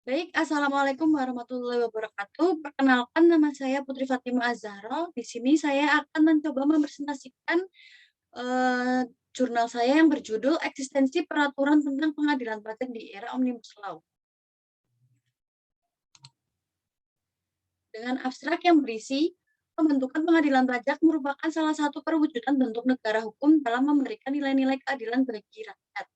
Baik, Assalamualaikum warahmatullahi wabarakatuh. Perkenalkan, nama saya Putri Fatimah Az-Zahra. Di sini saya akan mencoba mempresentasikan jurnal saya yang berjudul Eksistensi Peraturan tentang Pengadilan Pajak di Era Omnibus Law. Dengan abstrak yang berisi, pembentukan pengadilan pajak merupakan salah satu perwujudan bentuk negara hukum dalam memberikan nilai-nilai keadilan bagi rakyat.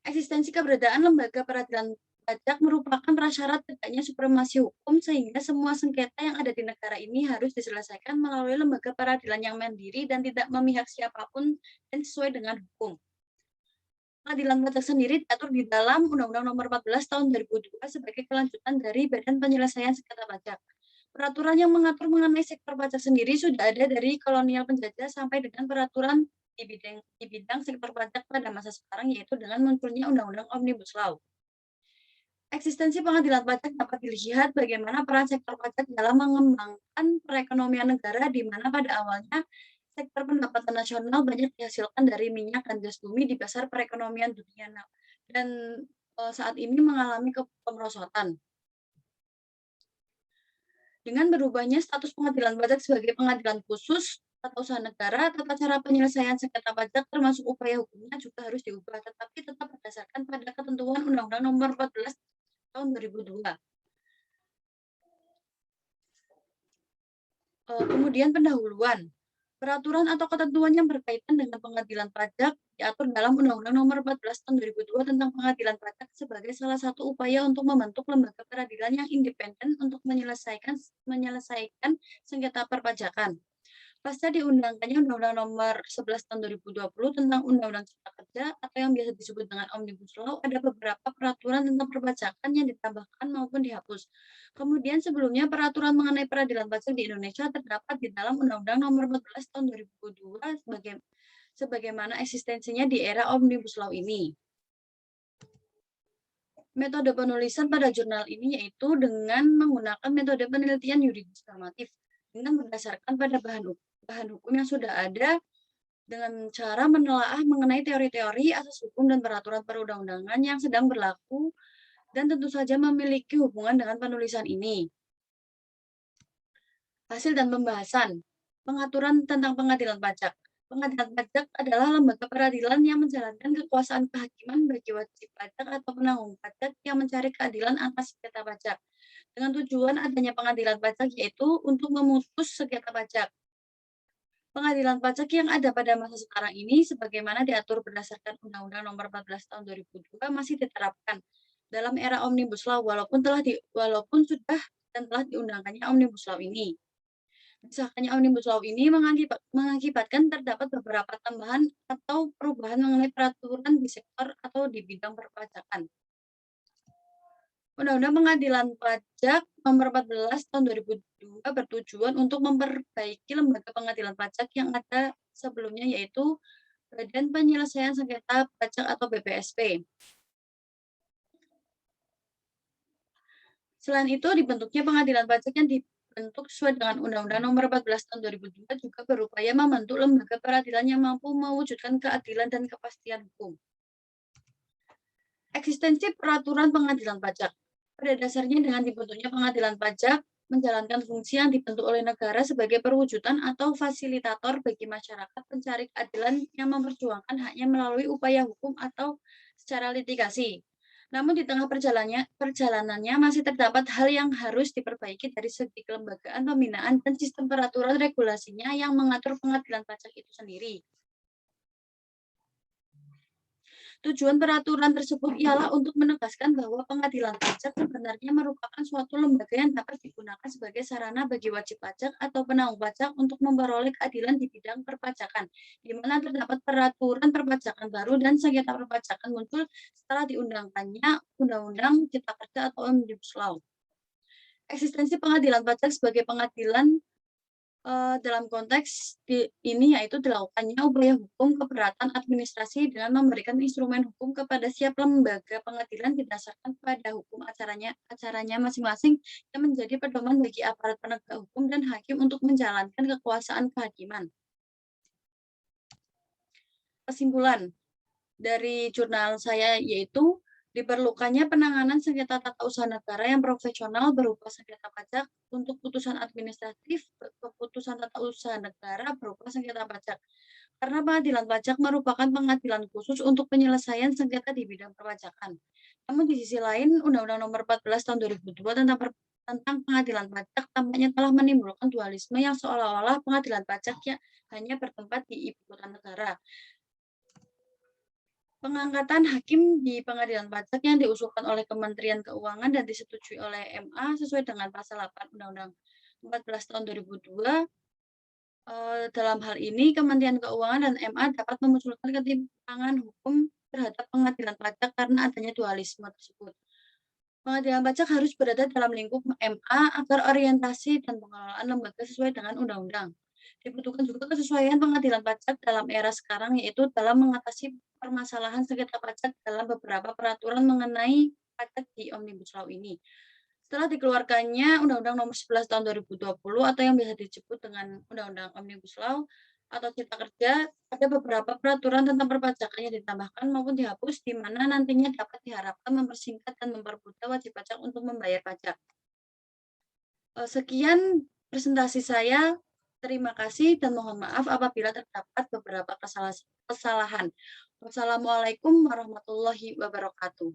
Eksistensi keberadaan lembaga peradilan pajak merupakan prasyarat tegaknya supremasi hukum sehingga semua sengketa yang ada di negara ini harus diselesaikan melalui lembaga peradilan yang mandiri dan tidak memihak siapapun dan sesuai dengan hukum. Pengadilan pajak sendiri diatur di dalam Undang-Undang Nomor 14 Tahun 2002 sebagai kelanjutan dari Badan Penyelesaian Sengketa Pajak. Peraturan yang mengatur mengenai sektor pajak sendiri sudah ada dari kolonial penjajah sampai dengan peraturan di bidang sektor pajak pada masa sekarang, yaitu dengan munculnya Undang-Undang Omnibus Law. Eksistensi pengadilan pajak dapat dilihat bagaimana peran sektor pajak dalam mengembangkan perekonomian negara, di mana pada awalnya sektor pendapatan nasional banyak dihasilkan dari minyak dan gas bumi di pasar perekonomian dunia, dan saat ini mengalami kemerosotan. Dengan berubahnya status pengadilan pajak sebagai pengadilan khusus tata usaha negara, tata cara penyelesaian sengketa pajak termasuk upaya hukumnya juga harus diubah, tetapi tetap berdasarkan pada ketentuan Undang-Undang Nomor 14 Tahun 2002. Kemudian pendahuluan. Peraturan atau ketentuan yang berkaitan dengan pengadilan pajak diatur dalam Undang-Undang Nomor 14 Tahun 2002 tentang pengadilan pajak sebagai salah satu upaya untuk membentuk lembaga peradilan yang independen untuk menyelesaikan sengketa perpajakan. Pasca diundangkannya Undang-Undang Nomor 11 Tahun 2020 tentang Undang-Undang Cipta Kerja atau yang biasa disebut dengan Omnibus Law, ada beberapa peraturan tentang perpajakan yang ditambahkan maupun dihapus. Kemudian sebelumnya peraturan mengenai peradilan pajak di Indonesia terdapat di dalam Undang-Undang Nomor 14 Tahun 2002 sebagaimana eksistensinya di era Omnibus Law ini. Metode penulisan pada jurnal ini yaitu dengan menggunakan metode penelitian yuridis normatif dengan berdasarkan pada bahan hukum yang sudah ada, dengan cara menelaah mengenai teori-teori, asas hukum, dan peraturan perundang-undangan yang sedang berlaku dan tentu saja memiliki hubungan dengan penulisan ini. Hasil dan pembahasan. Pengaturan tentang pengadilan pajak. Pengadilan pajak adalah lembaga peradilan yang menjalankan kekuasaan kehakiman bagi wajib pajak atau penanggung pajak yang mencari keadilan atas sengketa pajak. Dengan tujuan adanya pengadilan pajak yaitu untuk memutus sengketa pajak. Pengadilan pajak yang ada pada masa sekarang ini sebagaimana diatur berdasarkan Undang-Undang Nomor 14 Tahun 2002 masih diterapkan dalam era Omnibus Law walaupun sudah dan telah diundangkannya Omnibus Law ini. Disahkannya Omnibus Law ini mengakibatkan terdapat beberapa tambahan atau perubahan mengenai peraturan di sektor atau di bidang perpajakan. Undang-Undang Pengadilan Pajak Nomor 14 Tahun 2002 bertujuan untuk memperbaiki lembaga pengadilan pajak yang ada sebelumnya, yaitu Badan Penyelesaian Sengketa Pajak atau BPSP. Selain itu, dibentuknya pengadilan pajak yang dibentuk sesuai dengan Undang-Undang Nomor 14 Tahun 2002 juga berupaya membentuk lembaga peradilan yang mampu mewujudkan keadilan dan kepastian hukum. Eksistensi peraturan pengadilan pajak. Pada dasarnya dengan dibentuknya pengadilan pajak menjalankan fungsi yang dibentuk oleh negara sebagai perwujudan atau fasilitator bagi masyarakat pencari keadilan yang memperjuangkan haknya melalui upaya hukum atau secara litigasi. Namun di tengah perjalanannya masih terdapat hal yang harus diperbaiki dari segi kelembagaan, pembinaan, dan sistem peraturan regulasinya yang mengatur pengadilan pajak itu sendiri. Tujuan peraturan tersebut ialah untuk menegaskan bahwa pengadilan pajak sebenarnya merupakan suatu lembaga yang dapat digunakan sebagai sarana bagi wajib pajak atau penanggung pajak untuk memperoleh keadilan di bidang perpajakan, di mana terdapat peraturan perpajakan baru dan sengketa perpajakan muncul setelah diundangkannya Undang-Undang Cipta Kerja atau Omnibus Law. Eksistensi pengadilan pajak sebagai pengadilan dalam konteks ini yaitu dilakukannya upaya hukum keberatan administrasi dengan memberikan instrumen hukum kepada setiap lembaga pengadilan didasarkan pada hukum acaranya masing-masing yang menjadi pedoman bagi aparat penegak hukum dan hakim untuk menjalankan kekuasaan kehakiman. Kesimpulan dari jurnal saya yaitu Diperlukannya penanganan sengketa tata usaha negara yang profesional berupa sengketa pajak untuk putusan administratif, keputusan tata usaha negara berupa sengketa pajak. Karena pengadilan pajak merupakan pengadilan khusus untuk penyelesaian sengketa di bidang perpajakan. Namun di sisi lain, Undang-Undang Nomor 14 Tahun 2002 tentang pengadilan pajak tampaknya telah menimbulkan dualisme yang seolah-olah pengadilan pajak yang hanya bertempat di ibu kota negara. Pengangkatan hakim di pengadilan pajak yang diusulkan oleh Kementerian Keuangan dan disetujui oleh MA sesuai dengan pasal 8 Undang-Undang 14 tahun 2002. Dalam hal ini Kementerian Keuangan dan MA dapat memunculkan ketimpangan hukum terhadap pengadilan pajak karena adanya dualisme tersebut. Pengadilan pajak harus berada dalam lingkup MA agar orientasi dan pengelolaan lembaga sesuai dengan undang-undang. Dibutuhkan juga kesesuaian pengadilan pajak dalam era sekarang, yaitu dalam mengatasi permasalahan sengketa pajak dalam beberapa peraturan mengenai pajak di Omnibus Law ini. Setelah dikeluarkannya Undang-Undang Nomor 11 Tahun 2020 atau yang biasa disebut dengan Undang-Undang Omnibus Law atau Cipta Kerja, ada beberapa peraturan tentang perpajakan yang ditambahkan maupun dihapus, di mana nantinya dapat diharapkan mempersingkat dan mempermudah wajib pajak untuk membayar pajak. Sekian presentasi saya. Terima kasih dan mohon maaf apabila terdapat beberapa kesalahan. Wassalamualaikum warahmatullahi wabarakatuh.